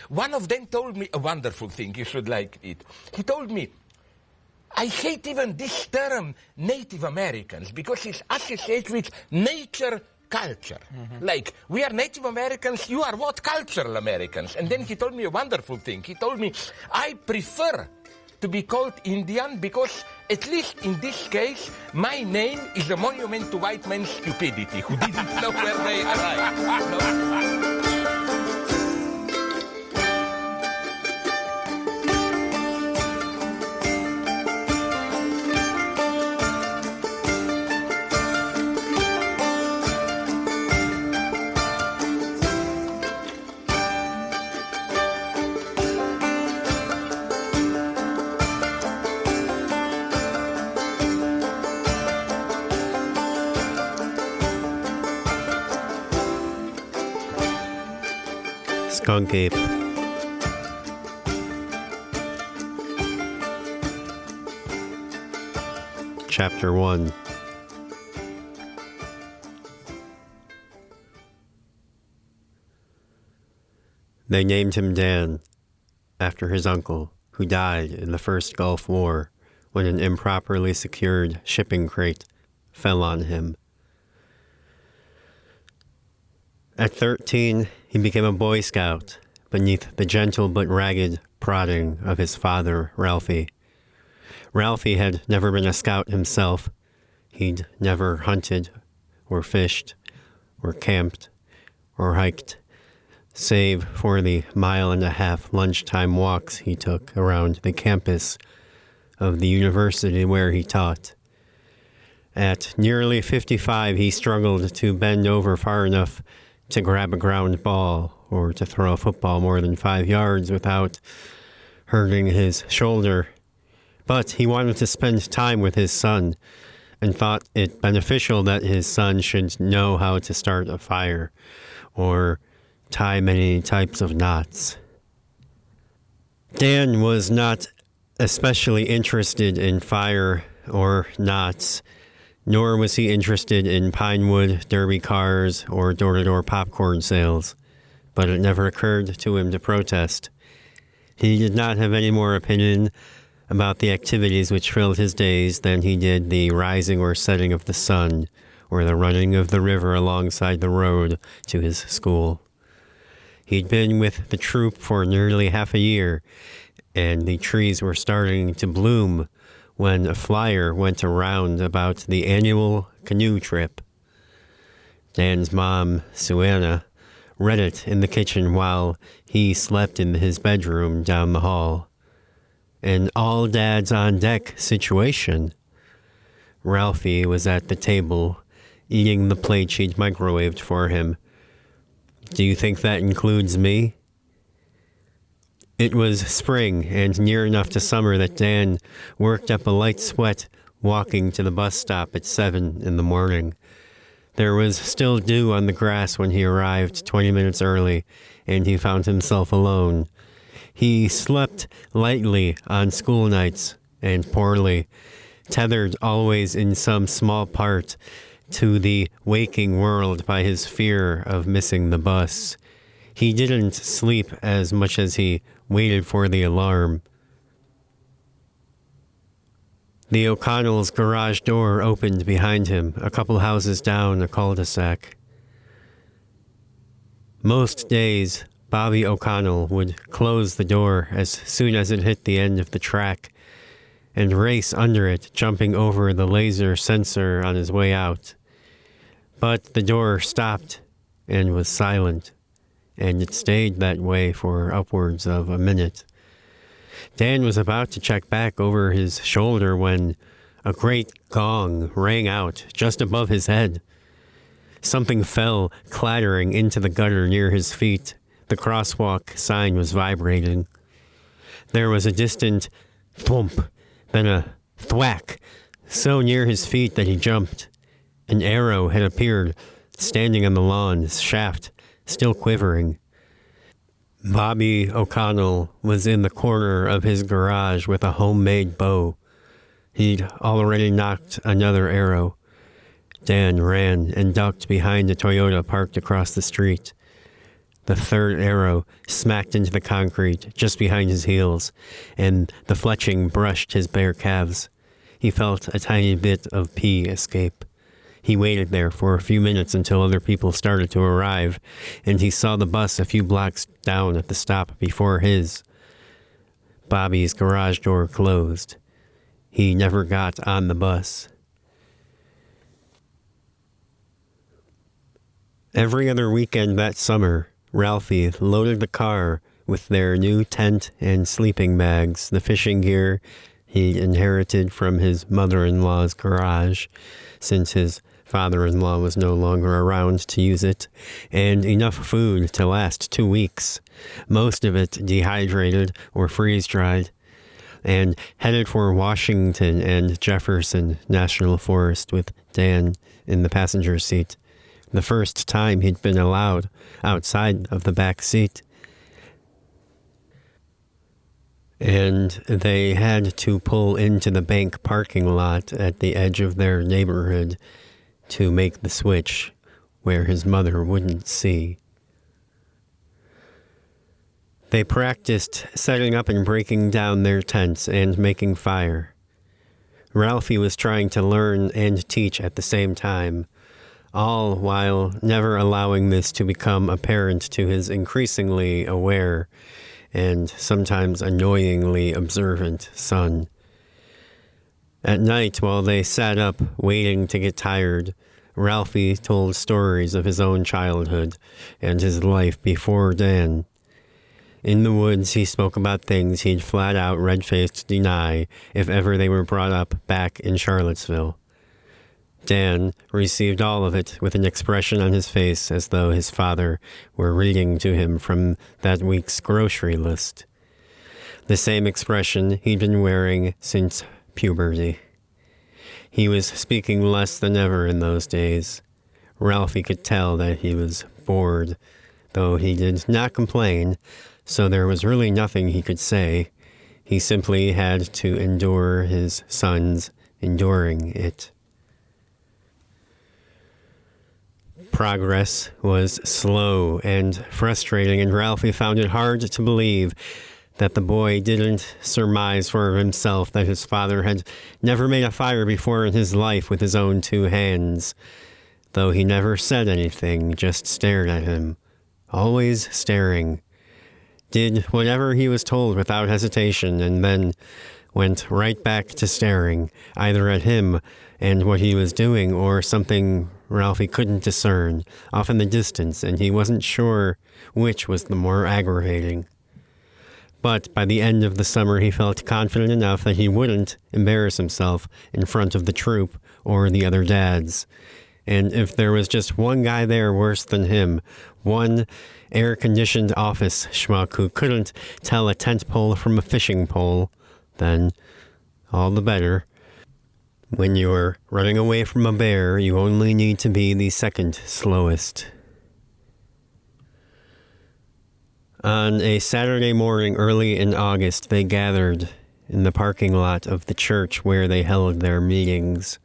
One of them told me a wonderful thing, you should like it. He told me, I hate even this term Native Americans because it's associated with nature culture. Like, we are Native Americans, you are what? Cultural Americans. And then he told me a wonderful thing. He told me, I prefer to be called Indian because, at least in this case, my name is a monument to white man's stupidity, who didn't know where they arrived. Skunk Ape. Chapter I. They named him Dan, after his uncle, who died in the first Gulf War when an improperly secured shipping crate fell on him. At 13, he became a Boy Scout beneath the gentle but ragged prodding of his father, Ralphie. Ralphie had never been a scout himself. He'd never hunted or fished or camped or hiked, save for the 1.5-mile lunchtime walks he took around the campus of the university where he taught. At nearly 55, he struggled to bend over far enough to grab a ground ball or to throw a football more than 5 yards without hurting his shoulder. But he wanted to spend time with his son and thought it beneficial that his son should know how to start a fire or tie many types of knots. Dan was not especially interested in fire or knots, nor was he interested in Pinewood derby cars or door-to-door popcorn sales, but it never occurred to him to protest. He did not have any more opinion about the activities which filled his days than he did the rising or setting of the sun or the running of the river alongside the road to his school. He'd been with the troop for nearly half a year, and the trees were starting to bloom when a flyer went around about the annual canoe trip. Dan's mom, Suanna, read it in the kitchen while he slept in his bedroom down the hall. An all-dads-on-deck situation. Ralphie was at the table, eating the plate she'd microwaved for him. Do you think that includes me? It was spring and near enough to summer that Dan worked up a light sweat walking to the bus stop at 7 in the morning. There was still dew on the grass when he arrived 20 minutes early, and he found himself alone. He slept lightly on school nights and poorly, tethered always in some small part to the waking world by his fear of missing the bus. He didn't sleep as much as he waited for the alarm. The O'Connell's garage door opened behind him, a couple houses down a cul-de-sac. Most days, Bobby O'Connell would close the door as soon as it hit the end of the track and race under it, jumping over the laser sensor on his way out. But the door stopped and was silent, and it stayed that way for upwards of a minute. Dan was about to check back over his shoulder when a great gong rang out just above his head. Something fell clattering into the gutter near his feet. The crosswalk sign was vibrating. There was a distant thwomp, then a thwack, so near his feet that he jumped. An arrow had appeared, standing on the lawn, his shaft still quivering. Bobby O'Connell was in the corner of his garage with a homemade bow. He'd already knocked another arrow. Dan ran and ducked behind a Toyota parked across the street. The third arrow smacked into the concrete just behind his heels, and the fletching brushed his bare calves. He felt a tiny bit of pee escape. He waited there for a few minutes until other people started to arrive, and he saw the bus a few blocks down at the stop before his. Bobby's garage door closed. He never got on the bus. Every other weekend that summer, Ralphie loaded the car with their new tent and sleeping bags, the fishing gear he'd inherited from his mother-in-law's garage, since his father-in-law was no longer around to use it, and enough food to last 2 weeks, most of it dehydrated or freeze-dried, and headed for Washington and Jefferson National Forest with Dan in the passenger seat. The first time he'd been allowed outside of the back seat. And they had to pull into the bank parking lot at the edge of their neighborhood to make the switch where his mother wouldn't see. They practiced setting up and breaking down their tents and making fire. Ralphie was trying to learn and teach at the same time, all while never allowing this to become apparent to his increasingly aware and sometimes annoyingly observant son. At night, while they sat up waiting to get tired, Ralphie told stories of his own childhood and his life before Dan. In the woods, he spoke about things he'd flat out red-faced deny if ever they were brought up back in Charlottesville. Dan received all of it with an expression on his face as though his father were reading to him from that week's grocery list. The same expression he'd been wearing since puberty. He was speaking less than ever in those days. Ralphie could tell that he was bored, though he did not complain, so there was really nothing he could say. He simply had to endure his son's enduring it. Progress was slow and frustrating, and Ralphie found it hard to believe that the boy didn't surmise for himself that his father had never made a fire before in his life with his own 2 hands, though he never said anything, just stared at him, always staring, did whatever he was told without hesitation, and then went right back to staring, either at him and what he was doing, or something Ralphie couldn't discern, off in the distance, and he wasn't sure which was the more aggravating. But by the end of the summer, he felt confident enough that he wouldn't embarrass himself in front of the troop or the other dads. And if there was just one guy there worse than him, one air-conditioned office schmuck who couldn't tell a tent pole from a fishing pole, then all the better. When you're running away from a bear, you only need to be the second slowest. On a Saturday morning early in August, they gathered in the parking lot of the church where they held their meetings.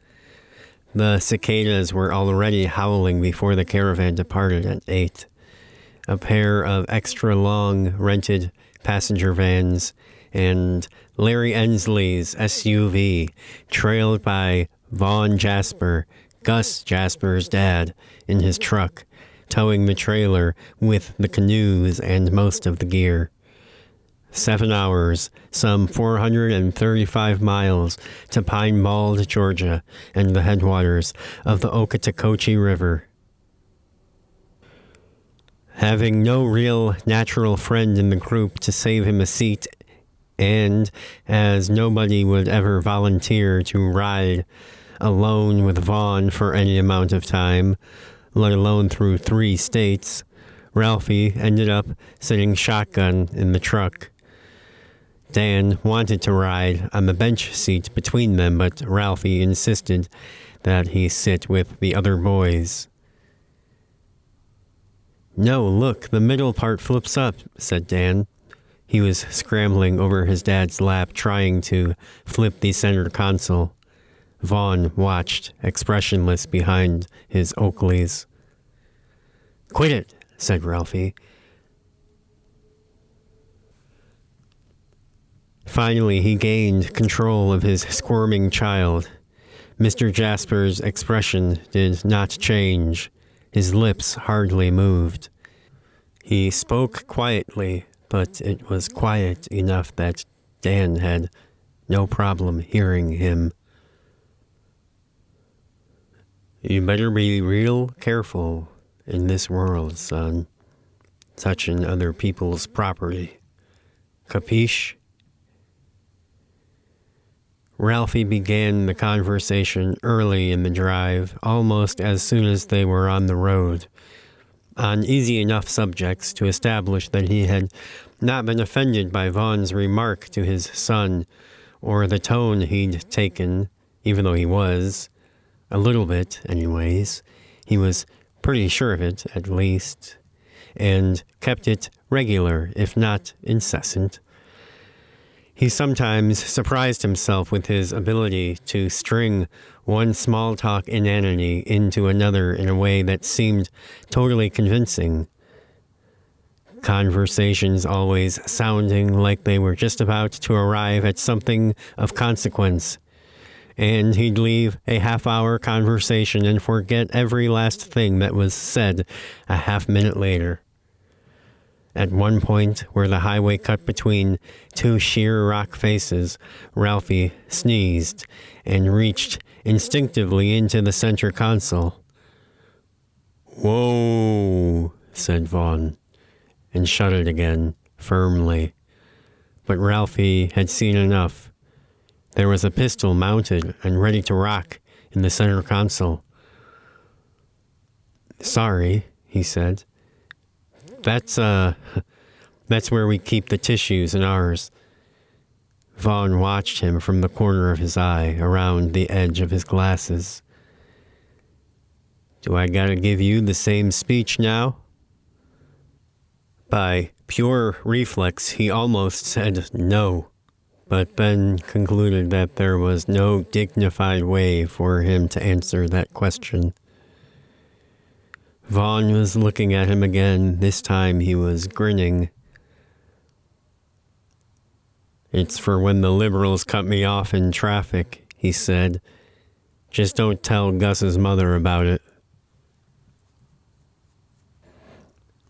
The cicadas were already howling before the caravan departed at 8. A pair of extra-long rented passenger vans and Larry Ensley's SUV, trailed by Vaughn Jasper, Gus Jasper's dad, in his truck, towing the trailer with the canoes and most of the gear. 7 hours, some 435 miles to Pine Bald, Georgia, and the headwaters of the Okotokochee River. Having no real natural friend in the group to save him a seat, and as nobody would ever volunteer to ride alone with Vaughn for any amount of time, let alone through 3 states, Ralphie ended up sitting shotgun in the truck. Dan wanted to ride on the bench seat between them, but Ralphie insisted that he sit with the other boys. "No, look, the middle part flips up," said Dan. He was scrambling over his dad's lap, trying to flip the center console. Vaughn watched, expressionless behind his Oakleys. "Quit it," said Ralphie. Finally, he gained control of his squirming child. Mr. Jasper's expression did not change. His lips hardly moved. He spoke quietly, but it was quiet enough that Dan had no problem hearing him. You better be real careful in this world, son. Touching other people's property. Capiche? Ralphie began the conversation early in the drive, almost as soon as they were on the road, on easy enough subjects to establish that he had not been offended by Vaughn's remark to his son, or the tone he'd taken, even though he was. A little bit, anyways. He was pretty sure of it, at least, and kept it regular, if not incessant. He sometimes surprised himself with his ability to string one small-talk inanity into another in a way that seemed totally convincing. Conversations always sounding like they were just about to arrive at something of consequence. And he'd leave a half-hour conversation and forget every last thing that was said a half-minute later. At one point, where the highway cut between two sheer rock faces, Ralphie sneezed and reached instinctively into the center console. "Whoa," said Vaughn, and shut it again, firmly. But Ralphie had seen enough. There was a pistol mounted and ready to rock in the center console. "Sorry," he said. That's where we keep the tissues in ours." Vaughn watched him from the corner of his eye, around the edge of his glasses. "Do I gotta give you the same speech now?" By pure reflex, he almost said no, but then concluded that there was no dignified way for him to answer that question. Vaughn was looking at him again. This time he was grinning. "It's for when the liberals cut me off in traffic," he said. "Just don't tell Gus's mother about it."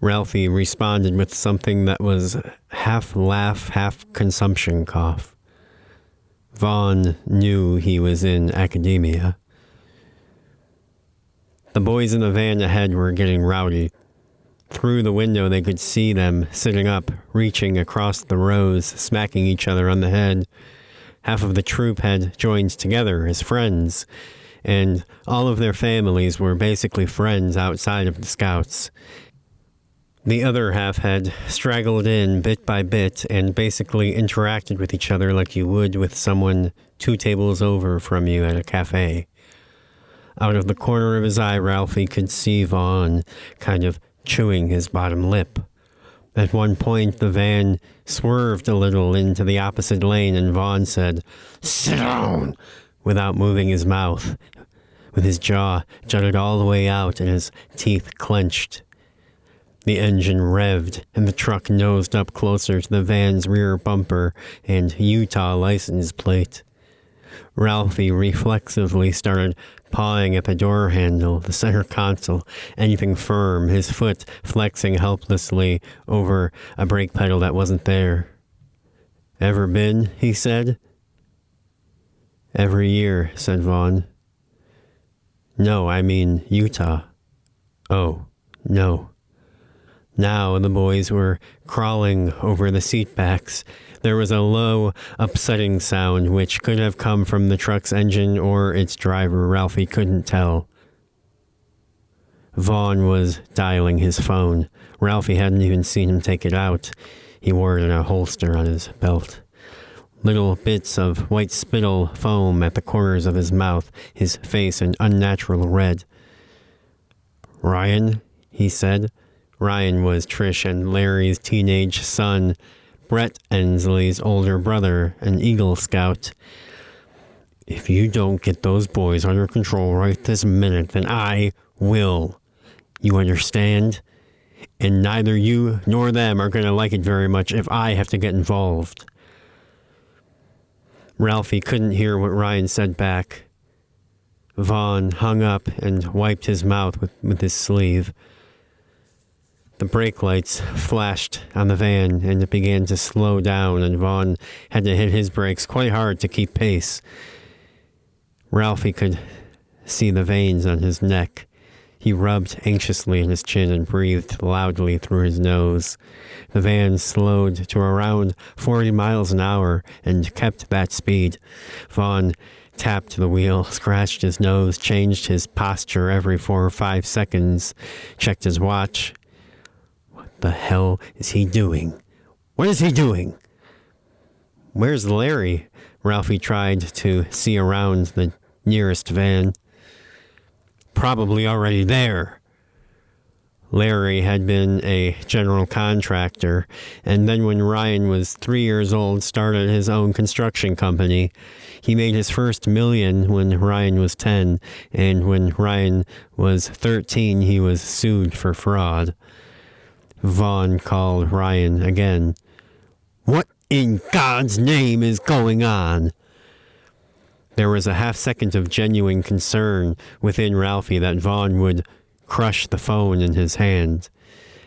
Ralphie responded with something that was half laugh, half consumption cough. Vaughn knew he was in academia. The boys in the van ahead were getting rowdy. Through the window they could see them sitting up, reaching across the rows, smacking each other on the head. Half of the troop had joined together as friends, and all of their families were basically friends outside of the Scouts. The other half had straggled in bit by bit and basically interacted with each other like you would with someone 2 tables over from you at a cafe. Out of the corner of his eye, Ralphie could see Vaughn kind of chewing his bottom lip. At one point, the van swerved a little into the opposite lane, and Vaughn said, "Sit down," without moving his mouth, with his jaw jutted all the way out and his teeth clenched. The engine revved, and the truck nosed up closer to the van's rear bumper and Utah license plate. Ralphie reflexively started pawing at the door handle, the center console, anything firm, his foot flexing helplessly over a brake pedal that wasn't there. "Ever been?" he said. "Every year," said Vaughn. "No, I mean Utah." "Oh, no." Now the boys were crawling over the seat backs. There was a low, upsetting sound which could have come from the truck's engine or its driver. Ralphie couldn't tell. Vaughn was dialing his phone. Ralphie hadn't even seen him take it out. He wore it in a holster on his belt. Little bits of white spittle foam at the corners of his mouth, his face an unnatural red. "Ryan," he said. Ryan was Trish and Larry's teenage son, Brett Ensley's older brother, an Eagle Scout. "If you don't get those boys under control right this minute, then I will. You understand? And neither you nor them are going to like it very much if I have to get involved." Ralphie couldn't hear what Ryan said back. Vaughn hung up and wiped his mouth with his sleeve. The brake lights flashed on the van and it began to slow down, and Vaughn had to hit his brakes quite hard to keep pace. Ralphie could see the veins on his neck. He rubbed anxiously at his chin and breathed loudly through his nose. The van slowed to around 40 miles an hour and kept that speed. Vaughn tapped the wheel, scratched his nose, changed his posture every 4 or 5 seconds, checked his watch. What the hell is he doing? What is he doing? Where's Larry? Ralphie tried to see around the nearest van. Probably already there. Larry had been a general contractor, and then when Ryan was 3 years old, started his own construction company. He made his first $1 million when Ryan was 10, and when Ryan was 13, he was sued for fraud. Vaughn called Ryan again. What in God's name is going on? There was a half second of genuine concern within Ralphie that Vaughn would crush the phone in his hand.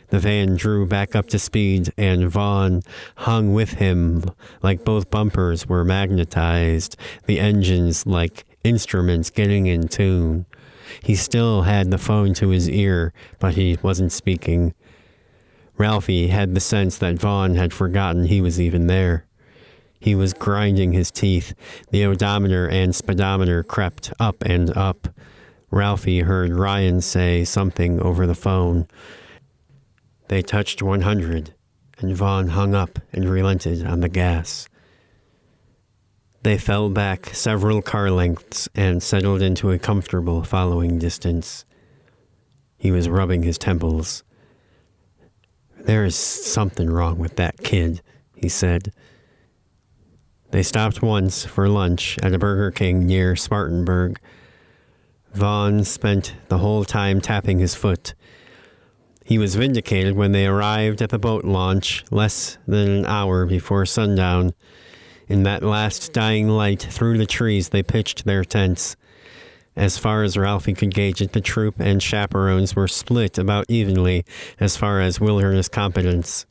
The van drew back up to speed, and Vaughn hung with him like both bumpers were magnetized, the engines like instruments getting in tune. He still had the phone to his ear, but he wasn't speaking. Ralphie had the sense that Vaughn had forgotten he was even there. He was grinding his teeth. The odometer and speedometer crept up and up. Ralphie heard Ryan say something over the phone. They touched 100, and Vaughn hung up and relented on the gas. They fell back several car lengths and settled into a comfortable following distance. He was rubbing his temples. There is something wrong with that kid, he said. They stopped once for lunch at a Burger King near Spartanburg. Vaughn spent the whole time tapping his foot. He was vindicated when they arrived at the boat launch less than an hour before sundown. In that last dying light through the trees, they pitched their tents. As far as Ralphie could gauge it, the troop and chaperones were split about evenly as far as wilderness competence.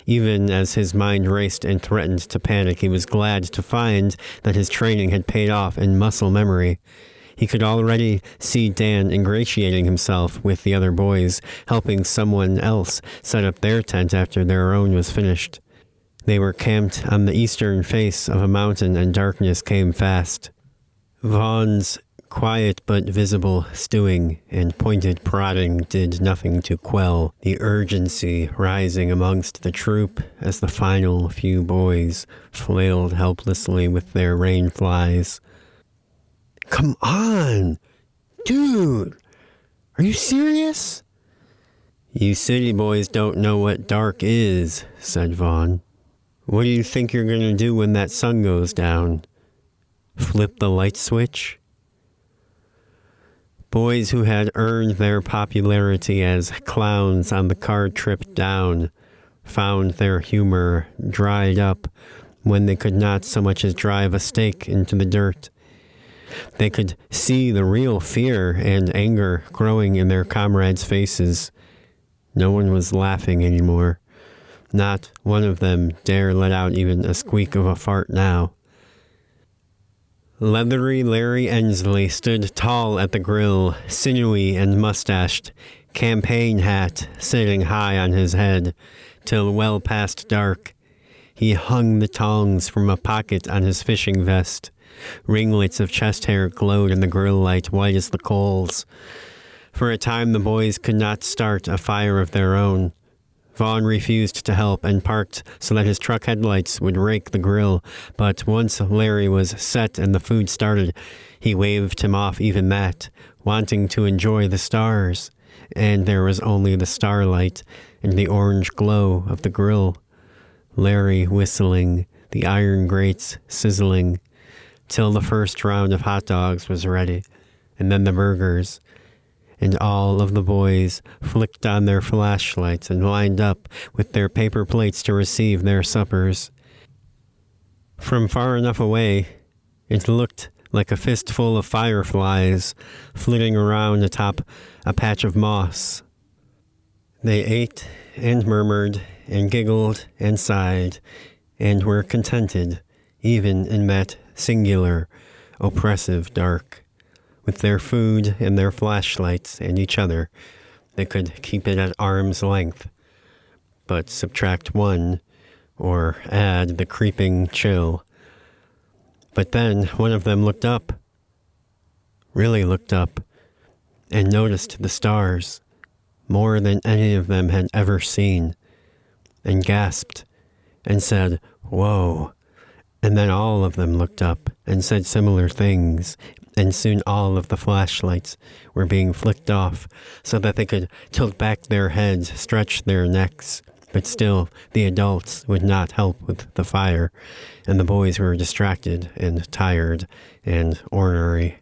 Even as his mind raced and threatened to panic, he was glad to find that his training had paid off in muscle memory. He could already see Dan ingratiating himself with the other boys, helping someone else set up their tent after their own was finished. They were camped on the eastern face of a mountain, and darkness came fast. Vaughn's quiet but visible stewing and pointed prodding did nothing to quell the urgency rising amongst the troop as the final few boys flailed helplessly with their rain flies. Come on! Dude! Are you serious? You city boys don't know what dark is, said Vaughn. What do you think you're going to do when that sun goes down? Flip the light switch? Boys who had earned their popularity as clowns on the car trip down found their humor dried up when they could not so much as drive a stake into the dirt. They could see the real fear and anger growing in their comrades' faces. No one was laughing anymore. Not one of them dare let out even a squeak of a fart now. Leathery Larry Ensley stood tall at the grill, sinewy and mustached, campaign hat sitting high on his head, till well past dark. He hung the tongs from a pocket on his fishing vest. Ringlets of chest hair glowed in the grill light, white as the coals. For a time the boys could not start a fire of their own. Vaughn refused to help and parked so that his truck headlights would rake the grill, but once Larry was set and the food started, he waved him off even that, wanting to enjoy the stars. And there was only the starlight and the orange glow of the grill. Larry whistling, the iron grates sizzling, till the first round of hot dogs was ready, and then the burgers. And all of the boys flicked on their flashlights and lined up with their paper plates to receive their suppers. From far enough away, it looked like a fistful of fireflies flitting around atop a patch of moss. They ate and murmured and giggled and sighed and were contented, even in that singular, oppressive dark. With their food and their flashlights and each other, they could keep it at arm's length, but subtract one or add the creeping chill. But then one of them looked up, really looked up, and noticed the stars, more than any of them had ever seen, and gasped and said, "Whoa." And then all of them looked up and said similar things, and soon all of the flashlights were being flicked off so that they could tilt back their heads, stretch their necks. But still, the adults would not help with the fire, and the boys were distracted and tired and ornery.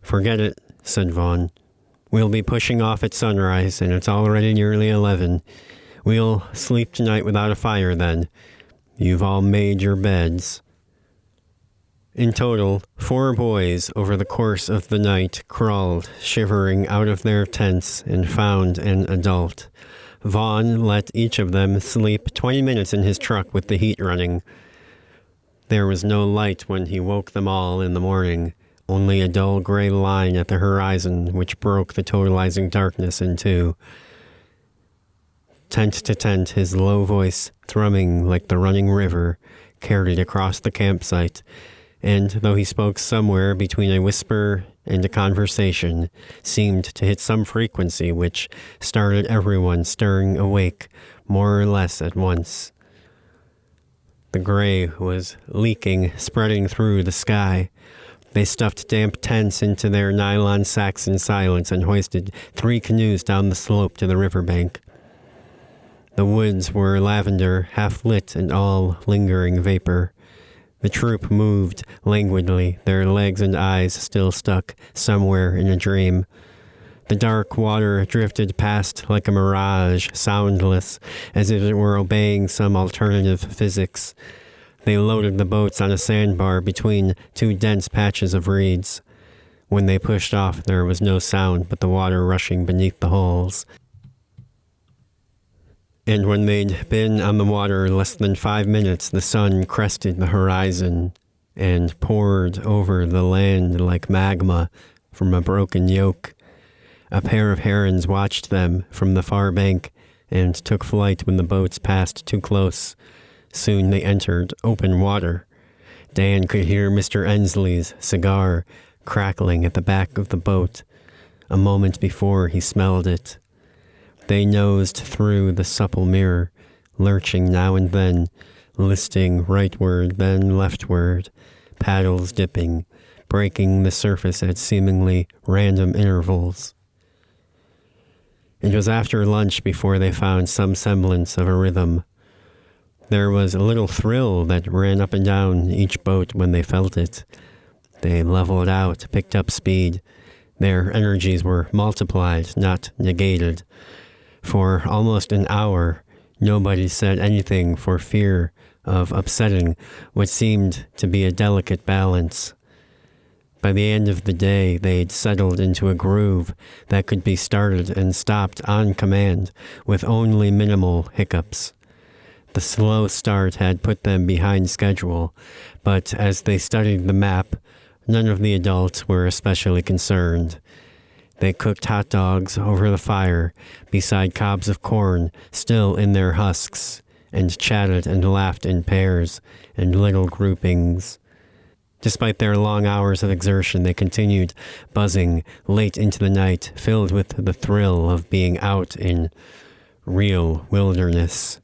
"Forget it," said Vaughn. "We'll be pushing off at sunrise, and it's already nearly 11. We'll sleep tonight without a fire then. You've all made your beds." In total, 4 boys over the course of the night crawled, shivering, out of their tents and found an adult. Vaughn let each of them sleep 20 minutes in his truck with the heat running. There was no light when he woke them all in the morning, only a dull gray line at the horizon which broke the totalizing darkness in two. Tent to tent, his low voice, thrumming like the running river, carried across the campsite, and though he spoke somewhere between a whisper and a conversation, seemed to hit some frequency which started everyone stirring awake more or less at once. The gray was leaking, spreading through the sky. They stuffed damp tents into their nylon sacks in silence and hoisted 3 canoes down the slope to the riverbank. The woods were lavender, half-lit and all lingering vapor. The troop moved languidly, their legs and eyes still stuck somewhere in a dream. The dark water drifted past like a mirage, soundless, as if it were obeying some alternative physics. They loaded the boats on a sandbar between 2 dense patches of reeds. When they pushed off, there was no sound but the water rushing beneath the hulls. And when they'd been on the water less than 5 minutes, the sun crested the horizon and poured over the land like magma from a broken yoke. A pair of herons watched them from the far bank and took flight when the boats passed too close. Soon they entered open water. Dan could hear Mr. Ensley's cigar crackling at the back of the boat. A moment before, he smelled it. They nosed through the supple mirror, lurching now and then, listing rightward, then leftward, paddles dipping, breaking the surface at seemingly random intervals. It was after lunch before they found some semblance of a rhythm. There was a little thrill that ran up and down each boat when they felt it. They leveled out, picked up speed. Their energies were multiplied, not negated. For almost an hour, nobody said anything for fear of upsetting what seemed to be a delicate balance. By the end of the day, they'd settled into a groove that could be started and stopped on command with only minimal hiccups. The slow start had put them behind schedule, but as they studied the map, none of the adults were especially concerned. They cooked hot dogs over the fire beside cobs of corn still in their husks, and chatted and laughed in pairs and little groupings. Despite their long hours of exertion, they continued buzzing late into the night, filled with the thrill of being out in real wilderness.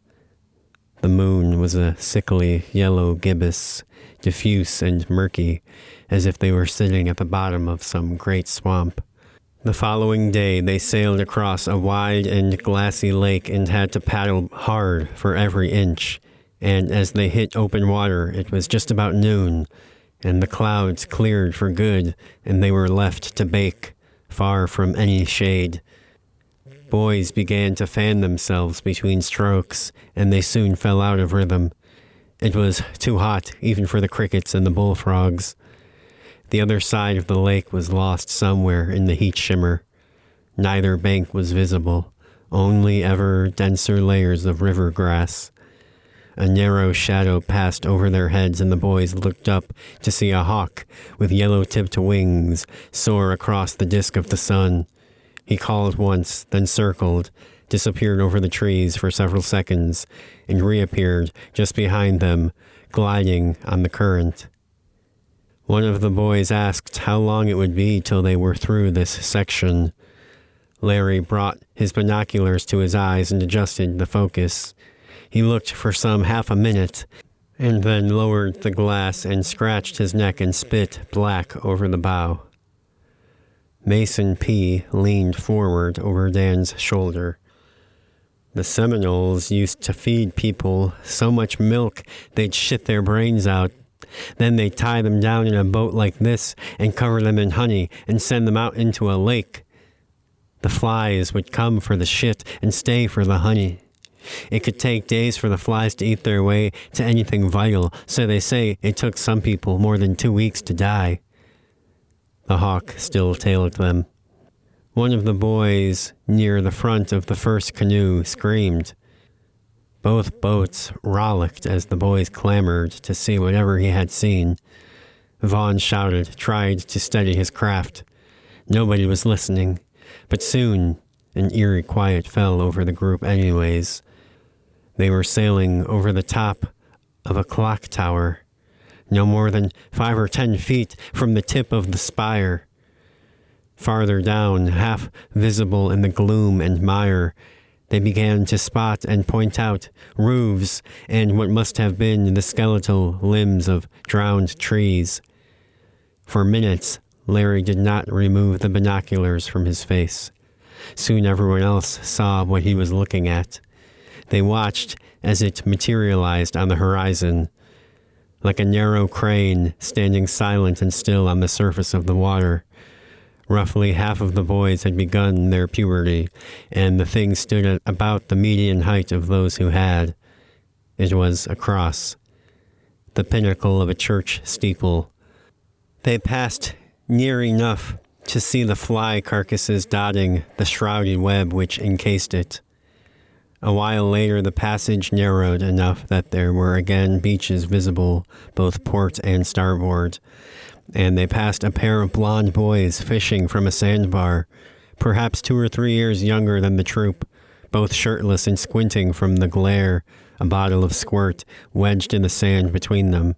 The moon was a sickly yellow gibbous, diffuse and murky, as if they were sitting at the bottom of some great swamp. The following day, they sailed across a wide and glassy lake and had to paddle hard for every inch. And as they hit open water, it was just about noon, and the clouds cleared for good, and they were left to bake, far from any shade. Boys began to fan themselves between strokes, and they soon fell out of rhythm. It was too hot, even for the crickets and the bullfrogs. The other side of the lake was lost somewhere in the heat shimmer. Neither bank was visible, only ever denser layers of river grass. A narrow shadow passed over their heads, and the boys looked up to see a hawk with yellow-tipped wings soar across the disk of the sun. He called once, then circled, disappeared over the trees for several seconds, and reappeared just behind them, gliding on the current. One of the boys asked how long it would be till they were through this section. Larry brought his binoculars to his eyes and adjusted the focus. He looked for some half a minute, and then lowered the glass and scratched his neck and spit black over the bow. Mason P. leaned forward over Dan's shoulder. The Seminoles used to feed people so much milk they'd shit their brains out. Then they'd tie them down in a boat like this and cover them in honey and send them out into a lake. The flies would come for the shit and stay for the honey. It could take days for the flies to eat their way to anything vital, so they say it took some people more than 2 weeks to die. The hawk still tailed them. One of the boys near the front of the first canoe screamed. Both boats rollicked as the boys clamored to see whatever he had seen. Vaughn shouted, tried to steady his craft. Nobody was listening, but soon an eerie quiet fell over the group anyways. They were sailing over the top of a clock tower, no more than 5 or 10 feet from the tip of the spire. Farther down, half visible in the gloom and mire, they began to spot and point out roofs and what must have been the skeletal limbs of drowned trees. For minutes, Larry did not remove the binoculars from his face. Soon everyone else saw what he was looking at. They watched as it materialized on the horizon, like a narrow crane standing silent and still on the surface of the water. Roughly half of the boys had begun their puberty, and the thing stood at about the median height of those who had. It was a cross, the pinnacle of a church steeple. They passed near enough to see the fly carcasses dotting the shrouded web which encased it. A while later, the passage narrowed enough that there were again beaches visible, both port and starboard, and they passed a pair of blond boys fishing from a sandbar, perhaps 2 or 3 years younger than the troop, both shirtless and squinting from the glare, a bottle of squirt wedged in the sand between them.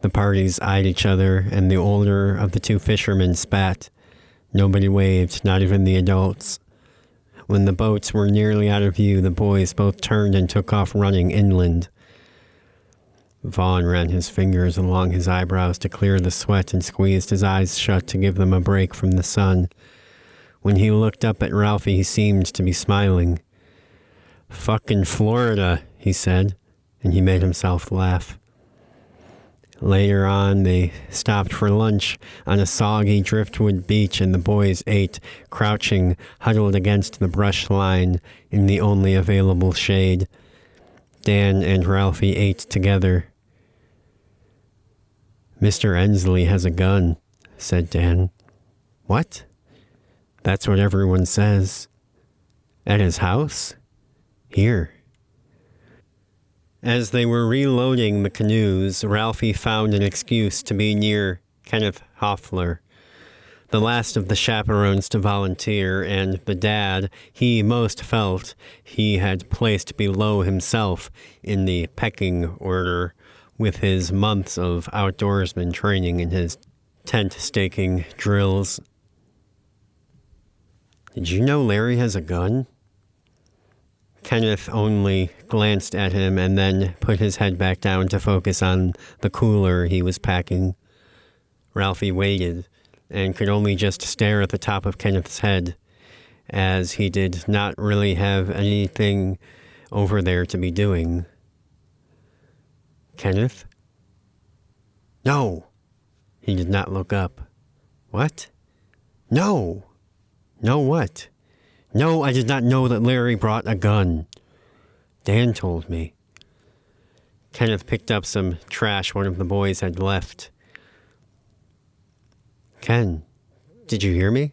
The parties eyed each other, and the older of the 2 fishermen spat. Nobody waved, not even the adults. When the boats were nearly out of view, the boys both turned and took off running inland. Vaughn ran his fingers along his eyebrows to clear the sweat and squeezed his eyes shut to give them a break from the sun. When he looked up at Ralphie, he seemed to be smiling. "Fucking Florida," he said, and he made himself laugh. Later on, they stopped for lunch on a soggy driftwood beach, and the boys ate, crouching, huddled against the brush line in the only available shade. Dan and Ralphie ate together. "Mr. Ensley has a gun," said Dan. "What?" "That's what everyone says." "At his house?" "Here." As they were reloading the canoes, Ralphie found an excuse to be near Kenneth Hoffler, the last of the chaperones to volunteer, and the dad he most felt he had placed below himself in the pecking order with his months of outdoorsman training and his tent staking drills. "Did you know Larry has a gun?" Kenneth only glanced at him and then put his head back down to focus on the cooler he was packing. Ralphie waited and could only just stare at the top of Kenneth's head, as he did not really have anything over there to be doing. "Kenneth?" "No." He did not look up. "What?" "No." "No what?" "No, I did not know that Larry brought a gun. Dan told me." Kenneth picked up some trash one of the boys had left. Ken, did you hear me?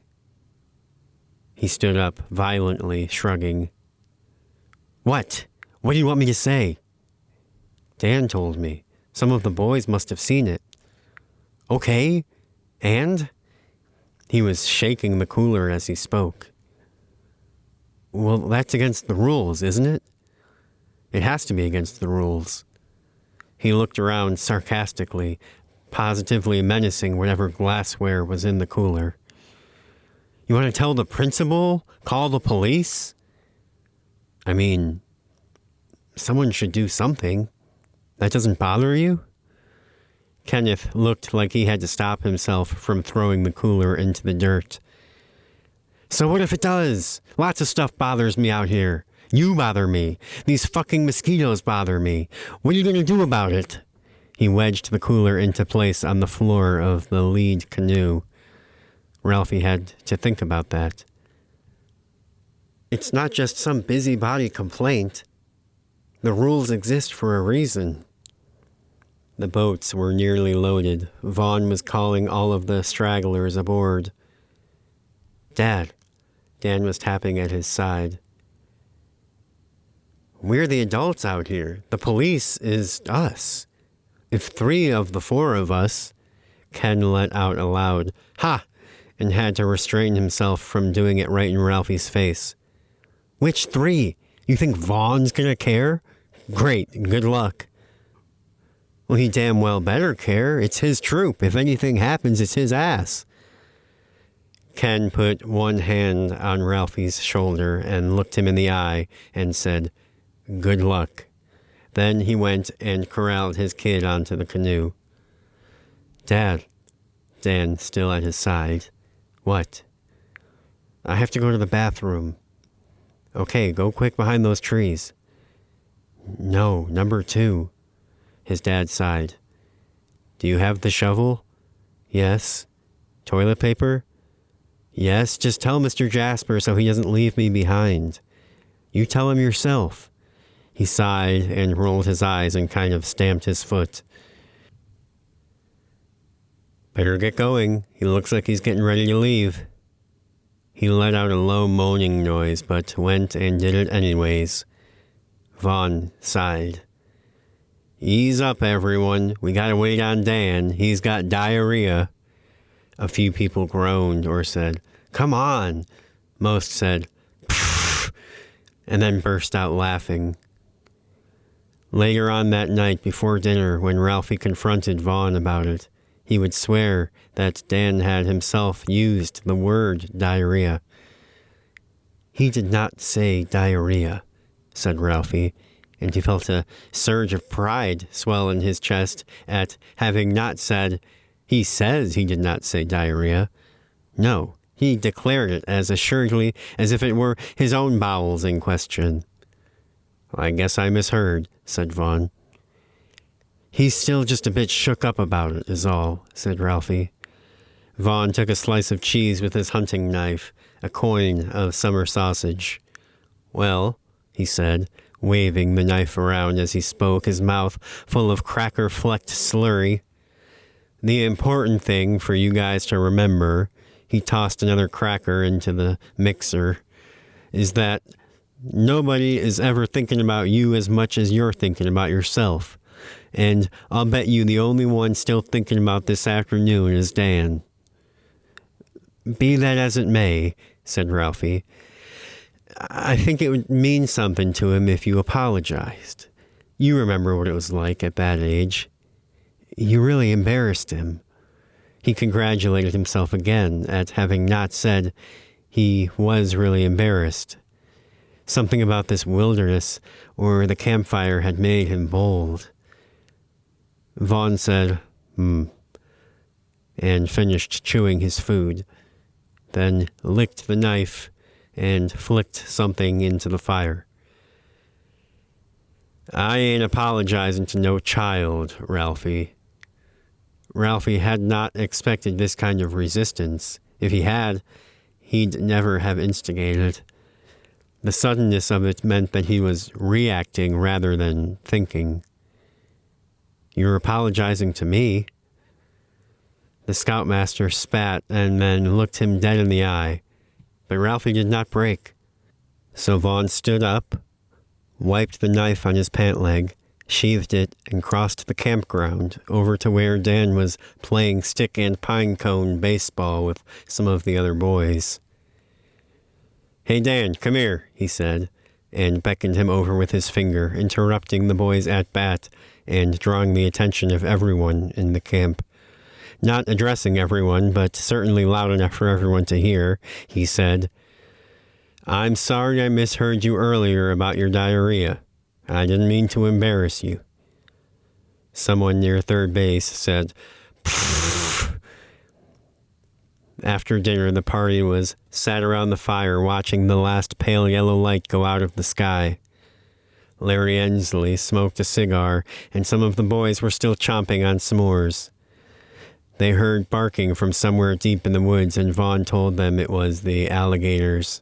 He stood up, violently shrugging. What? What do you want me to say? Dan told me. Some of the boys must have seen it. Okay, and? He was shaking the cooler as he spoke. Well, that's against the rules, isn't it? It has to be against the rules. He looked around sarcastically, positively menacing whatever glassware was in the cooler. You want to tell the principal? Call the police? I mean, someone should do something. That doesn't bother you? Kenneth looked like he had to stop himself from throwing the cooler into the dirt. So what if it does? Lots of stuff bothers me out here. You bother me. These fucking mosquitoes bother me. What are you going to do about it? He wedged the cooler into place on the floor of the lead canoe. Ralphie had to think about that. It's not just some busybody complaint. The rules exist for a reason. The boats were nearly loaded. Vaughn was calling all of the stragglers aboard. Dad. Dan was tapping at his side. We're the adults out here. The police is us. If 3 of the 4 of us, Ken let out a loud, ha, and had to restrain himself from doing it right in Ralphie's face. Which 3? You think Vaughn's gonna care? Great, good luck. Well, he damn well better care. It's his troop. If anything happens, it's his ass. Ken put one hand on Ralphie's shoulder and looked him in the eye and said, good luck. Then he went and corralled his kid onto the canoe. Dad, Dan still at his side. What? I have to go to the bathroom. Okay, go quick behind those trees. No, number 2. His dad sighed. Do you have the shovel? Yes. Toilet paper? Yes, just tell Mr. Jasper so he doesn't leave me behind. You tell him yourself. He sighed and rolled his eyes and kind of stamped his foot. Better get going. He looks like he's getting ready to leave. He let out a low moaning noise, but went and did it anyways. Vaughn sighed. Ease up, everyone. We gotta wait on Dan. He's got diarrhea. A few people groaned or said, come on. Most said, pfft, and then burst out laughing. Later on that night before dinner, when Ralphie confronted Vaughn about it, he would swear that Dan had himself used the word diarrhea. He did not say diarrhea, said Ralphie, and he felt a surge of pride swell in his chest at having not said, he says he did not say diarrhea. No, he declared it as assuredly as if it were his own bowels in question. I guess I misheard, said Vaughn. He's still just a bit shook up about it, is all, said Ralphie. Vaughn took a slice of cheese with his hunting knife, a coin of summer sausage. Well, he said, waving the knife around as he spoke, his mouth full of cracker-flecked slurry. The important thing for you guys to remember, he tossed another cracker into the mixer, is that nobody is ever thinking about you as much as you're thinking about yourself. And I'll bet you the only one still thinking about this afternoon is Dan. Be that as it may, said Ralphie, I think it would mean something to him if you apologized. You remember what it was like at that age. You really embarrassed him. He congratulated himself again at having not said he was really embarrassed. Something about this wilderness or the campfire had made him bold. Vaughn said, and finished chewing his food, then licked the knife and flicked something into the fire. I ain't apologizing to no child, Ralphie. Ralphie had not expected this kind of resistance. If he had, he'd never have instigated. The suddenness of it meant that he was reacting rather than thinking. You're apologizing to me. The scoutmaster spat and then looked him dead in the eye, but Ralphie did not break. So Vaughn stood up, wiped the knife on his pant leg, sheathed it, and crossed the campground over to where Dan was playing stick and pine cone baseball with some of the other boys. "Hey, Dan, come here," he said, and beckoned him over with his finger, interrupting the boys' at-bat and drawing the attention of everyone in the camp. Not addressing everyone, but certainly loud enough for everyone to hear, he said, "I'm sorry I misheard you earlier about your diarrhea. I didn't mean to embarrass you." Someone near third base said, "Pfft." After dinner, the party was sat around the fire watching the last pale yellow light go out of the sky. Larry Ensley smoked a cigar, and some of the boys were still chomping on s'mores. They heard barking from somewhere deep in the woods, and Vaughn told them it was the alligators.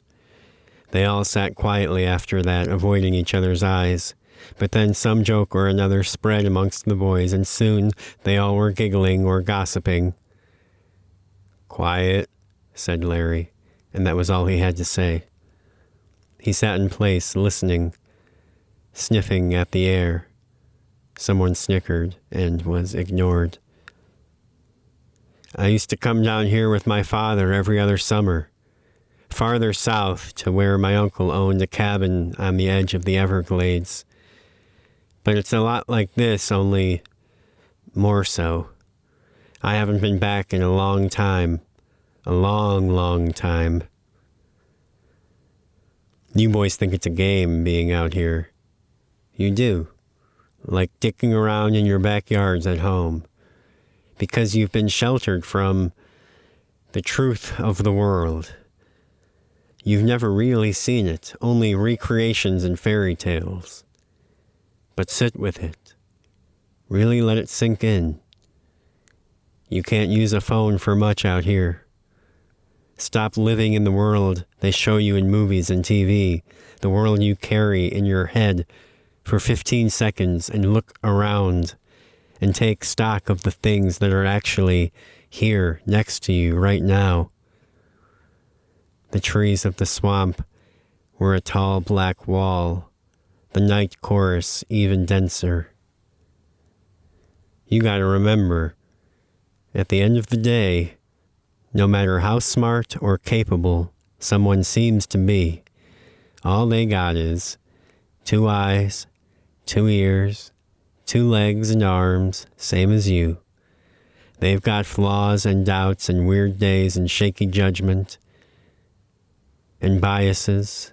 They all sat quietly after that, avoiding each other's eyes. But then some joke or another spread amongst the boys, and soon they all were giggling or gossiping. "Quiet," said Larry, and that was all he had to say. He sat in place, listening, sniffing at the air. Someone snickered and was ignored. "I used to come down here with my father every other summer, farther south to where my uncle owned a cabin on the edge of the Everglades. But it's a lot like this, only more so. I haven't been back in a long time. A long, long time. You boys think it's a game being out here. You do. Like dicking around in your backyards at home. Because you've been sheltered from the truth of the world. You've never really seen it, only recreations and fairy tales. But sit with it. Really let it sink in. You can't use a phone for much out here. Stop living in the world they show you in movies and TV, the world you carry in your head for 15 seconds, and look around and take stock of the things that are actually here next to you right now. The trees of the swamp were a tall black wall, the night chorus even denser. You gotta remember, at the end of the day, no matter how smart or capable someone seems to be, all they got is 2 eyes, 2 ears, 2 legs and arms, same as you. They've got flaws and doubts and weird days and shaky judgment and biases.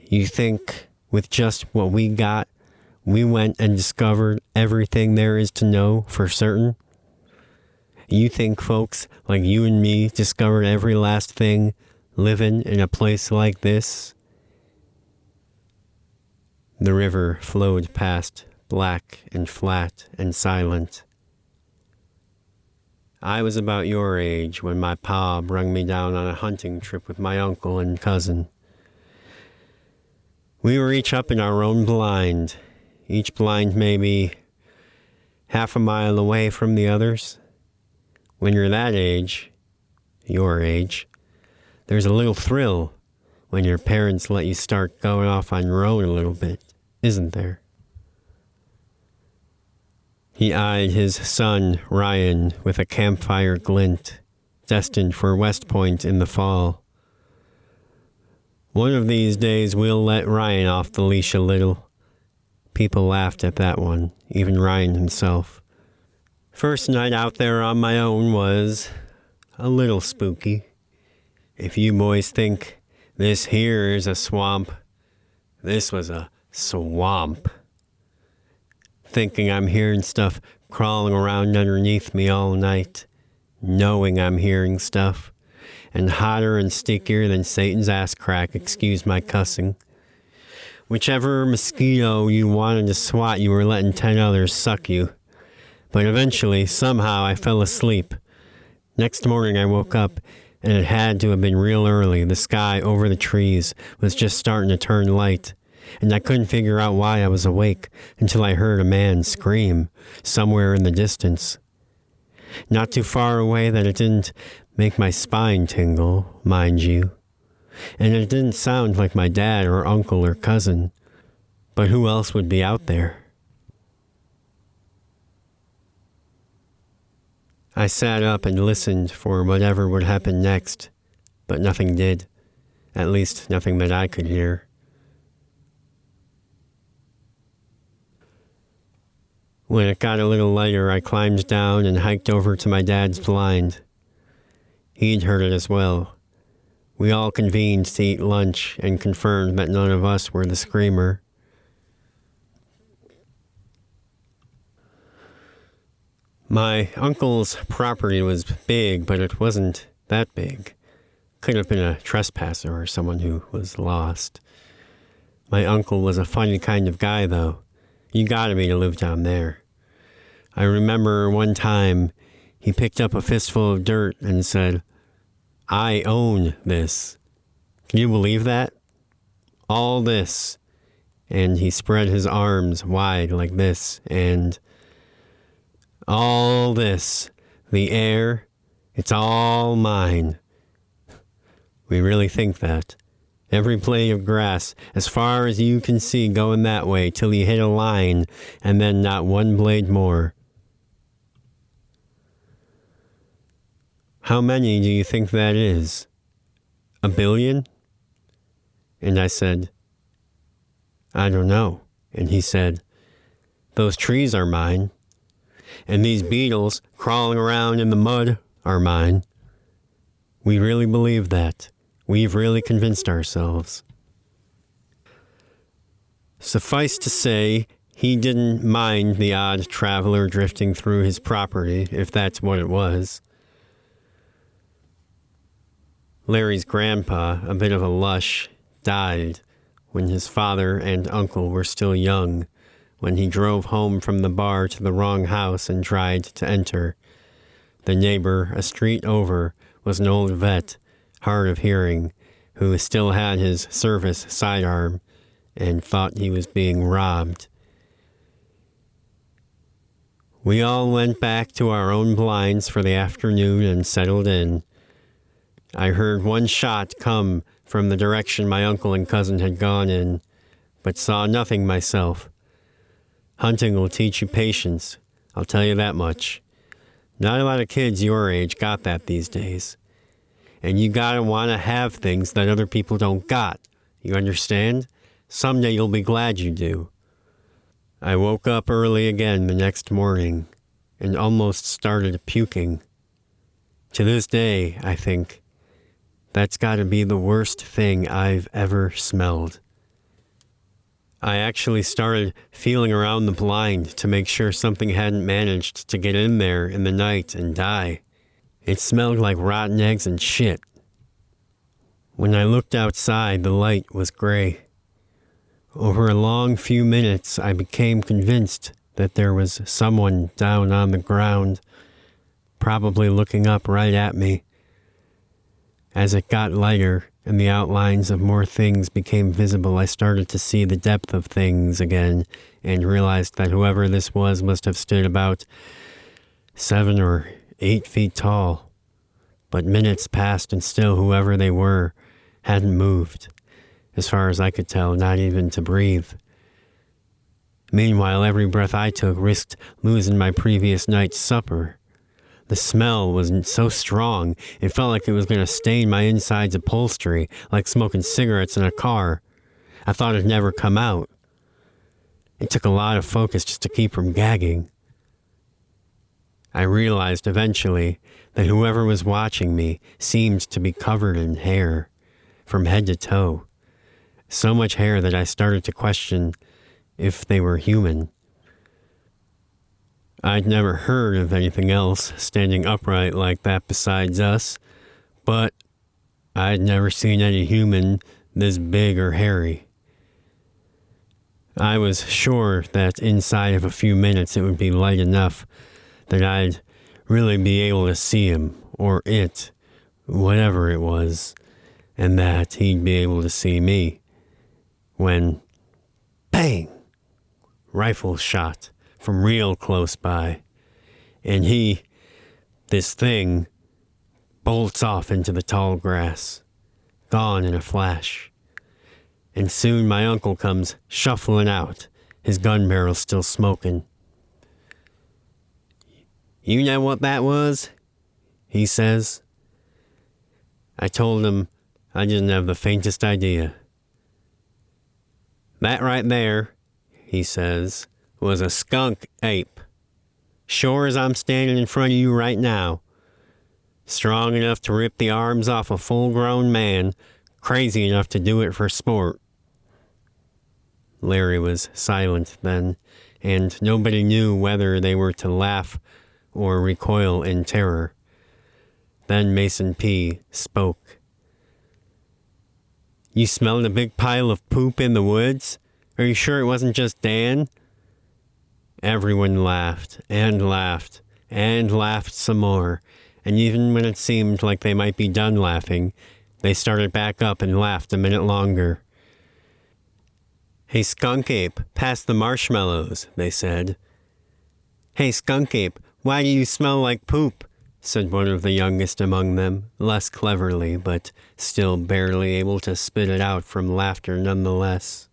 You think with just what we got, we went and discovered everything there is to know for certain? You think folks like you and me discovered every last thing living in a place like this? The river flowed past, black and flat and silent. I was about your age when my pa brung me down on a hunting trip with my uncle and cousin. We were each up in our own blind, each blind maybe half a mile away from the others. When you're that age, your age, there's a little thrill when your parents let you start going off on your own a little bit, isn't there? He eyed his son, Ryan, with a campfire glint, destined for West Point in the fall. One of these days we'll let Ryan off the leash a little. People laughed at that one, even Ryan himself. First night out there on my own was a little spooky. If you boys think this here is a swamp, this was a swamp. Thinking I'm hearing stuff crawling around underneath me all night, knowing I'm hearing stuff, and hotter and stickier than Satan's ass crack, excuse my cussing. Whichever mosquito you wanted to swat, you were letting 10 others suck you. But eventually, somehow, I fell asleep. Next morning, I woke up, and it had to have been real early. The sky over the trees was just starting to turn light, and I couldn't figure out why I was awake until I heard a man scream somewhere in the distance. Not too far away that it didn't make my spine tingle, mind you. And it didn't sound like my dad or uncle or cousin. But who else would be out there? I sat up and listened for whatever would happen next, but nothing did. At least nothing that I could hear. When it got a little lighter, I climbed down and hiked over to my dad's blind. He'd heard it as well. We all convened to eat lunch and confirmed that none of us were the screamer. My uncle's property was big, but it wasn't that big. Could have been a trespasser or someone who was lost. My uncle was a funny kind of guy, though. You gotta be to live down there. I remember one time he picked up a fistful of dirt and said, "I own this." Can you believe that? All this. And he spread his arms wide like this, and all this, the air, it's all mine. We really think that. Every blade of grass, as far as you can see going that way till you hit a line, and then not one blade more. How many do you think that is? 1 billion? And I said, I don't know. And he said, those trees are mine. And these beetles crawling around in the mud are mine. We really believe that. We've really convinced ourselves. Suffice to say, he didn't mind the odd traveler drifting through his property, if that's what it was. Larry's grandpa, a bit of a lush, died when his father and uncle were still young, when he drove home from the bar to the wrong house and tried to enter. The neighbor, a street over, was an old vet, hard of hearing, who still had his service sidearm and thought he was being robbed. We all went back to our own blinds for the afternoon and settled in. I heard one shot come from the direction my uncle and cousin had gone in, but saw nothing myself. Hunting will teach you patience, I'll tell you that much. Not a lot of kids your age got that these days. And you gotta wanna have things that other people don't got. You understand? Someday you'll be glad you do. I woke up early again the next morning and almost started puking. To this day, I think, that's gotta be the worst thing I've ever smelled. I actually started feeling around the blind to make sure something hadn't managed to get in there in the night and die. It smelled like rotten eggs and shit. When I looked outside, the light was gray. Over a long few minutes, I became convinced that there was someone down on the ground, probably looking up right at me. As it got lighter and the outlines of more things became visible, I started to see the depth of things again and realized that whoever this was must have stood about 7 or 8 feet tall. But minutes passed and still whoever they were hadn't moved. As far as I could tell, not even to breathe. Meanwhile, every breath I took risked losing my previous night's supper. The smell was so strong, it felt like it was going to stain my inside's upholstery, like smoking cigarettes in a car. I thought it'd never come out. It took a lot of focus just to keep from gagging. I realized eventually that whoever was watching me seemed to be covered in hair, from head to toe. So much hair that I started to question if they were human. I'd never heard of anything else standing upright like that besides us, but I'd never seen any human this big or hairy. I was sure that inside of a few minutes it would be light enough that I'd really be able to see him, or it, whatever it was, and that he'd be able to see me, when Bang! Rifle shot from real close by. And this thing, bolts off into the tall grass, gone in a flash. And soon my uncle comes shuffling out, his gun barrel still smoking. "You know what that was?" he says. I told him I didn't have the faintest idea. "That right there," he says, "was a skunk ape. Sure as I'm standing in front of you right now. Strong enough to rip the arms off a full-grown man, crazy enough to do it for sport." Larry was silent then, and nobody knew whether they were to laugh or recoil in terror. Then Mason P. spoke. "You smelled a big pile of poop in the woods? Are you sure it wasn't just Dan?" Everyone laughed, and laughed, and laughed some more, and even when it seemed like they might be done laughing, they started back up and laughed a minute longer. "Hey, Skunk Ape, pass the marshmallows," they said. "Hey, Skunk Ape, why do you smell like poop?" said one of the youngest among them, less cleverly, but still barely able to spit it out from laughter nonetheless.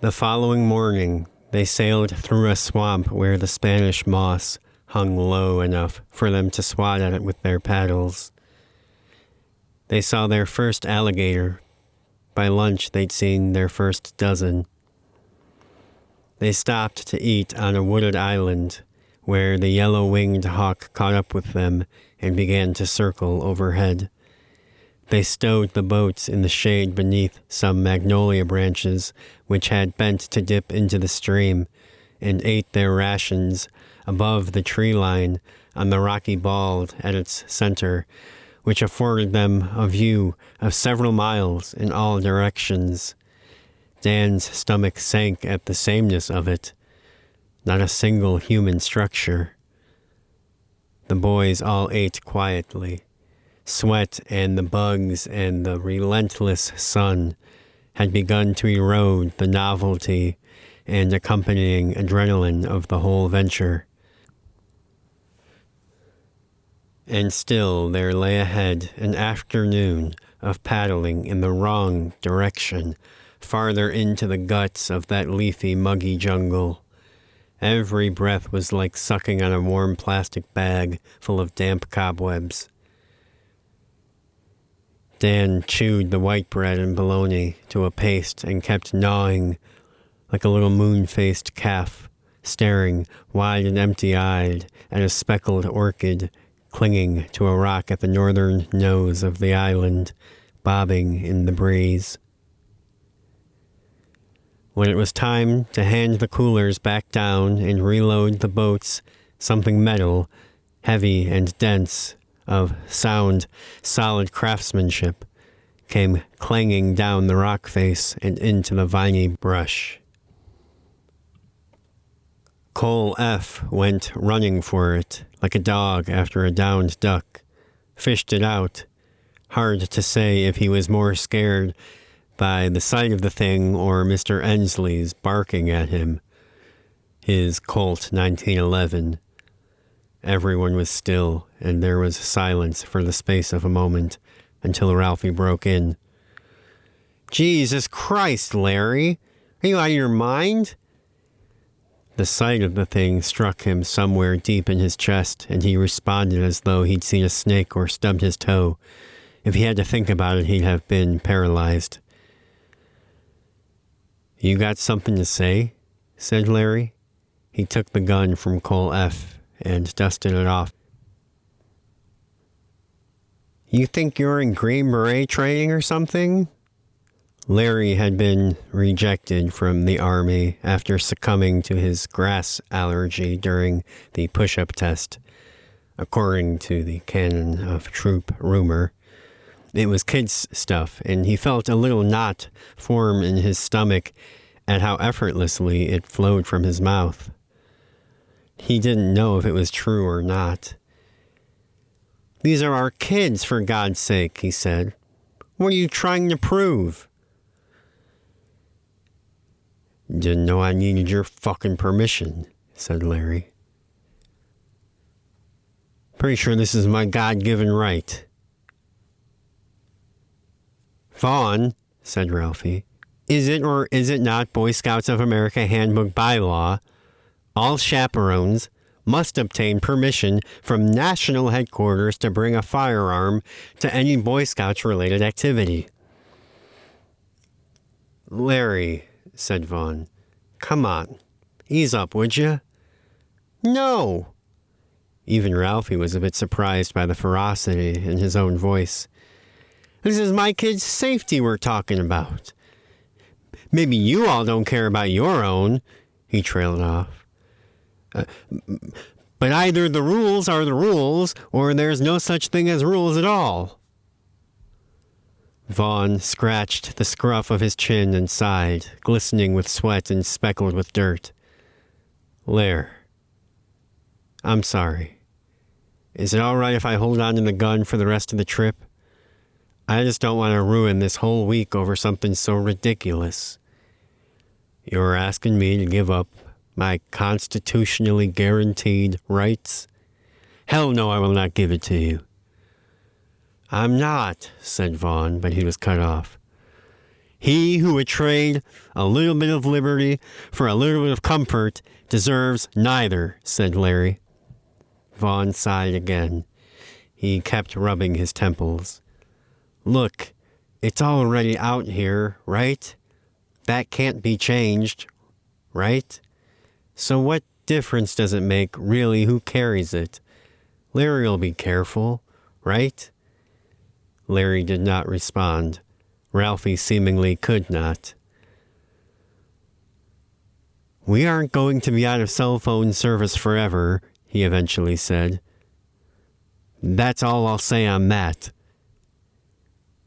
The following morning, they sailed through a swamp where the Spanish moss hung low enough for them to swat at it with their paddles. They saw their first alligator. By lunch, they'd seen their first dozen. They stopped to eat on a wooded island where the yellow-winged hawk caught up with them and began to circle overhead. They stowed the boats in the shade beneath some magnolia branches which had bent to dip into the stream, and ate their rations above the tree line on the rocky bald at its center, which afforded them a view of several miles in all directions. Dan's stomach sank at the sameness of it. Not a single human structure. The boys all ate quietly. Sweat and the bugs and the relentless sun had begun to erode the novelty and accompanying adrenaline of the whole venture. And still there lay ahead an afternoon of paddling in the wrong direction, farther into the guts of that leafy, muggy jungle. Every breath was like sucking on a warm plastic bag full of damp cobwebs. Dan chewed the white bread and bologna to a paste and kept gnawing like a little moon-faced calf, staring wide and empty-eyed at a speckled orchid clinging to a rock at the northern nose of the island, bobbing in the breeze. When it was time to hand the coolers back down and reload the boats, something metal, heavy and dense, of sound, solid craftsmanship, came clanging down the rock face and into the viney brush. Cole F. went running for it, like a dog after a downed duck, fished it out. Hard to say if he was more scared by the sight of the thing or Mr. Ensley's barking at him. His Colt 1911. Everyone was still, and there was silence for the space of a moment, until Ralphie broke in. "Jesus Christ, Larry! Are you out of your mind?" The sight of the thing struck him somewhere deep in his chest, and he responded as though he'd seen a snake or stubbed his toe. If he had to think about it, he'd have been paralyzed. "You got something to say?" said Larry. He took the gun from Cole F. and dusted it off. "You think you're in Green Beret training or something?" Larry had been rejected from the Army after succumbing to his grass allergy during the push-up test, according to the canon of troop rumor. It was kids' stuff, and he felt a little knot form in his stomach at how effortlessly it flowed from his mouth. He didn't know if it was true or not. "These are our kids, for God's sake," he said. What are you trying to prove? Didn't know I needed your fucking permission, said Larry. Pretty sure this is my God-given right. Vaughn, said Ralphie, is it or is it not Boy Scouts of America handbook by law? All chaperones must obtain permission from national headquarters to bring a firearm to any Boy Scouts-related activity. Larry, said Vaughn, come on, ease up, would you? No. Even Ralphie was a bit surprised by the ferocity in his own voice. This is my kid's safety we're talking about. Maybe you all don't care about your own, he trailed off. But either the rules are the rules, or there's no such thing as rules at all. Vaughn scratched the scruff of his chin and sighed, glistening with sweat and speckled with dirt. Lair, I'm sorry. Is it all right if I hold on to the gun for the rest of the trip? I just don't want to ruin this whole week over something so ridiculous. You're asking me to give up my constitutionally guaranteed rights? Hell no, I will not give it to you. I'm not, said Vaughn, but he was cut off. He who would trade a little bit of liberty for a little bit of comfort deserves neither, said Larry. Vaughn sighed again. He kept rubbing his temples. Look, it's already out here, right? That can't be changed, right? So what difference does it make, really, who carries it? Larry'll be careful, right? Larry did not respond. Ralphie seemingly could not. We aren't going to be out of cell phone service forever, he eventually said. That's all I'll say on that.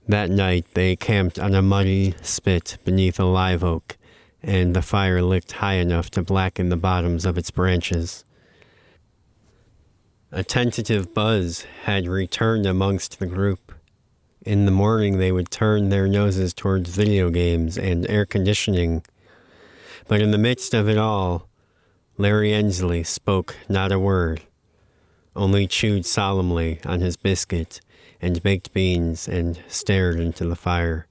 That night they camped on a muddy spit beneath a live oak, and the fire licked high enough to blacken the bottoms of its branches. A tentative buzz had returned amongst the group. In the morning they would turn their noses towards video games and air conditioning. But in the midst of it all, Larry Ensley spoke not a word, only chewed solemnly on his biscuit and baked beans and stared into the fire.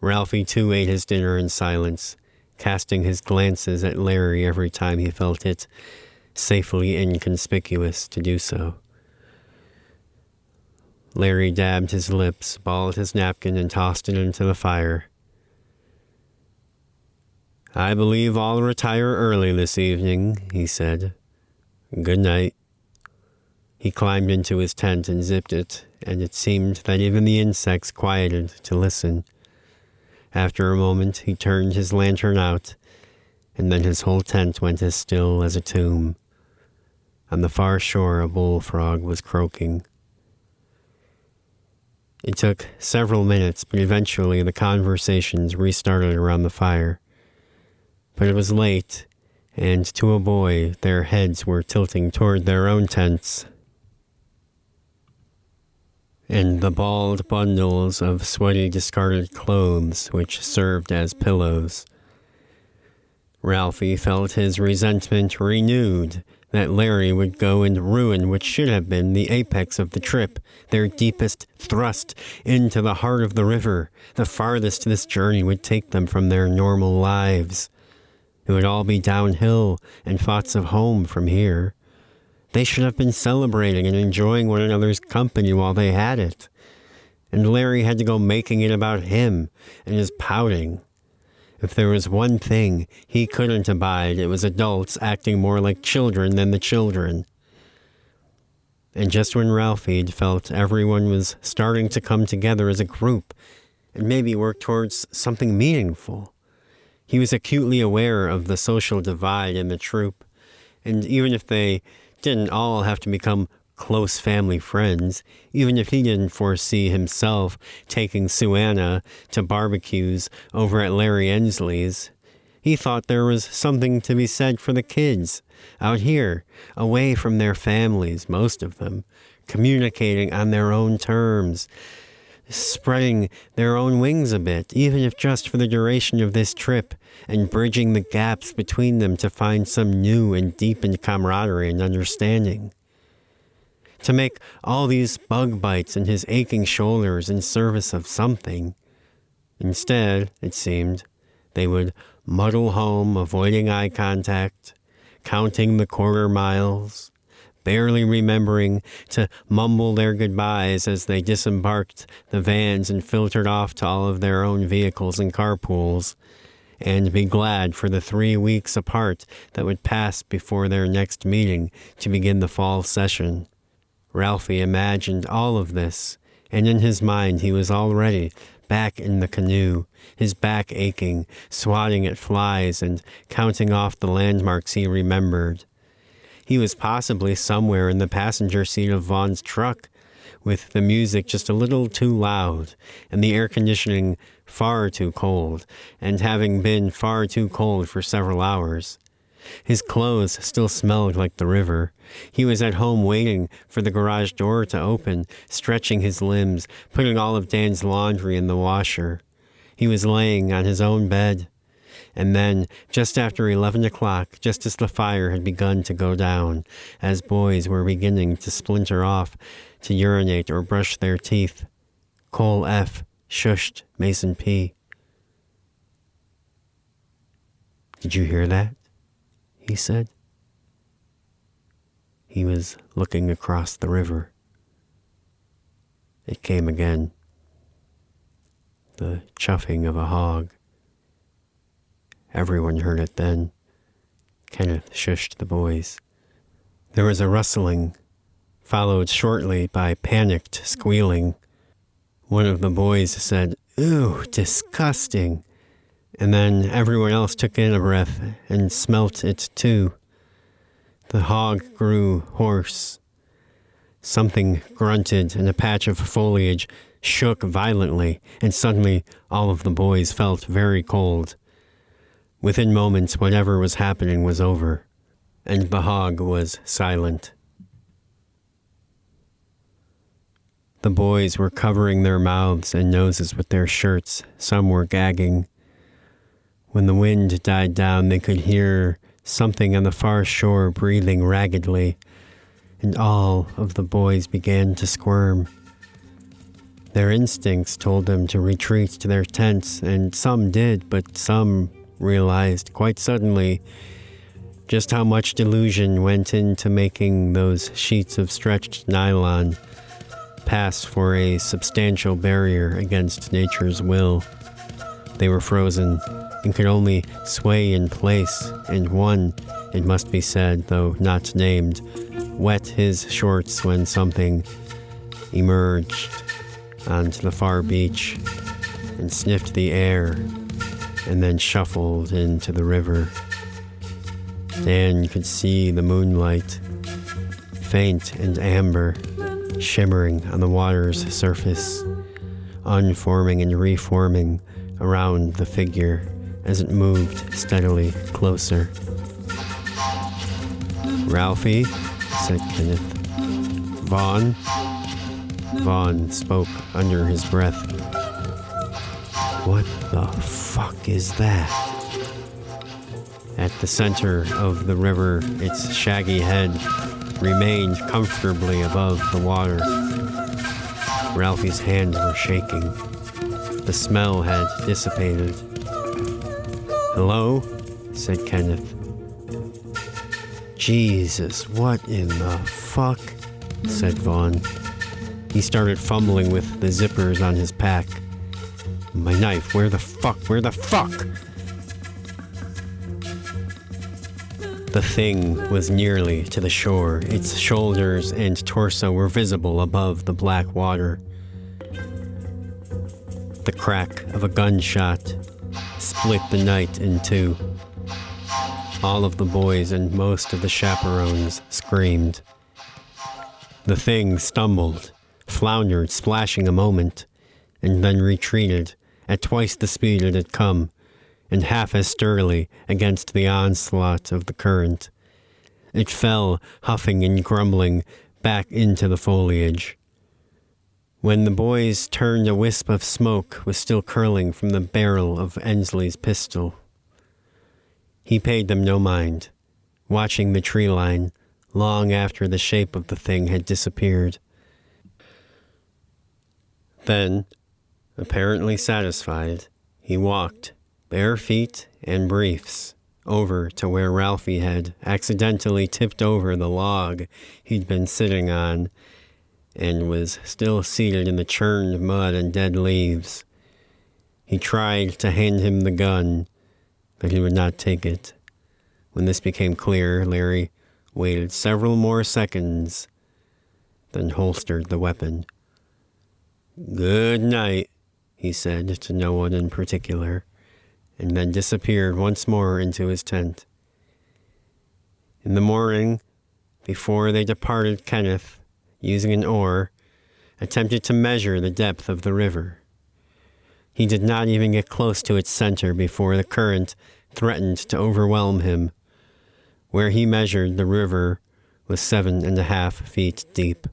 Ralphie too ate his dinner in silence, casting his glances at Larry every time he felt it safely inconspicuous to do so. Larry dabbed his lips, balled his napkin, and tossed it into the fire. I believe I'll retire early this evening, he said. Good night. He climbed into his tent and zipped it, and it seemed that even the insects quieted to listen. After a moment, he turned his lantern out, and then his whole tent went as still as a tomb. On the far shore, a bullfrog was croaking. It took several minutes, but eventually the conversations restarted around the fire. But it was late, and to a boy, their heads were tilting toward their own tents, and the balled bundles of sweaty discarded clothes which served as pillows. Ralphie felt his resentment renewed that Larry would go and ruin what should have been the apex of the trip, their deepest thrust into the heart of the river, the farthest this journey would take them from their normal lives. It would all be downhill and thoughts of home from here. They should have been celebrating and enjoying one another's company while they had it. And Larry had to go making it about him and his pouting. If there was one thing he couldn't abide, it was adults acting more like children than the children. And just when Ralphie felt everyone was starting to come together as a group and maybe work towards something meaningful, he was acutely aware of the social divide in the troop, and even if they didn't all have to become close family friends, even if he didn't foresee himself taking Suanna to barbecues over at Larry Ensley's, he thought there was something to be said for the kids, out here, away from their families, most of them, communicating on their own terms, spreading their own wings a bit, even if just for the duration of this trip, and bridging the gaps between them to find some new and deepened camaraderie and understanding. To make all these bug bites in his aching shoulders in service of something. Instead, it seemed, they would muddle home, avoiding eye contact, counting the quarter miles, barely remembering to mumble their goodbyes as they disembarked the vans and filtered off to all of their own vehicles and carpools, and be glad for the 3 weeks apart that would pass before their next meeting to begin the fall session. Ralphie imagined all of this, and in his mind he was already back in the canoe, his back aching, swatting at flies and counting off the landmarks he remembered. He was possibly somewhere in the passenger seat of Vaughn's truck, with the music just a little too loud, and the air conditioning far too cold, and having been far too cold for several hours. His clothes still smelled like the river. He was at home waiting for the garage door to open, stretching his limbs, putting all of Dan's laundry in the washer. He was laying on his own bed. And then, just after 11 o'clock, just as the fire had begun to go down, as boys were beginning to splinter off to urinate or brush their teeth, Cole F. shushed Mason P. "Did you hear that?" he said. He was looking across the river. It came again. The chuffing of a hog. Everyone heard it then. Kenneth shushed the boys. There was a rustling, followed shortly by panicked squealing. One of the boys said, "Ooh, disgusting." And then everyone else took in a breath and smelt it too. The hog grew hoarse. Something grunted and a patch of foliage shook violently, and suddenly all of the boys felt very cold. Within moments, whatever was happening was over, and the hog was silent. The boys were covering their mouths and noses with their shirts. Some were gagging. When the wind died down, they could hear something on the far shore breathing raggedly, and all of the boys began to squirm. Their instincts told them to retreat to their tents, and some did, but some realized quite suddenly just how much delusion went into making those sheets of stretched nylon pass for a substantial barrier against nature's will. They were frozen and could only sway in place, and one, it must be said, though not named, wet his shorts when something emerged onto the far beach and sniffed the air and then shuffled into the river. Dan could see the moonlight, faint and amber, shimmering on the water's surface, unforming and reforming around the figure as it moved steadily closer. "Ralphie," said Kenneth. "Vaughn?" Vaughn spoke under his breath. "What the fuck is that?" At the center of the river, its shaggy head remained comfortably above the water. Ralphie's hands were shaking. The smell had dissipated. "Hello?" said Kenneth. "Jesus, what in the fuck?" said Vaughn. He started fumbling with the zippers on his pack. "My knife, where the fuck? The thing was nearly to the shore. Its shoulders and torso were visible above the black water. The crack of a gunshot split the night in two. All of the boys and most of the chaperones screamed. The thing stumbled, floundered, splashing a moment, and then retreated at twice the speed it had come, and half as sturdily against the onslaught of the current. It fell, huffing and grumbling, back into the foliage. When the boys turned, a wisp of smoke was still curling from the barrel of Ensley's pistol. He paid them no mind, watching the tree line long after the shape of the thing had disappeared. Then, apparently satisfied, he walked, bare feet and briefs, over to where Ralphie had accidentally tipped over the log he'd been sitting on and was still seated in the churned mud and dead leaves. He tried to hand him the gun, but he would not take it. When this became clear, Larry waited several more seconds, then holstered the weapon. "Good night," he said to no one in particular, and then disappeared once more into his tent. In the morning, before they departed, Kenneth, using an oar, attempted to measure the depth of the river. He did not even get close to its center before the current threatened to overwhelm him. Where he measured, the river was 7.5 feet deep.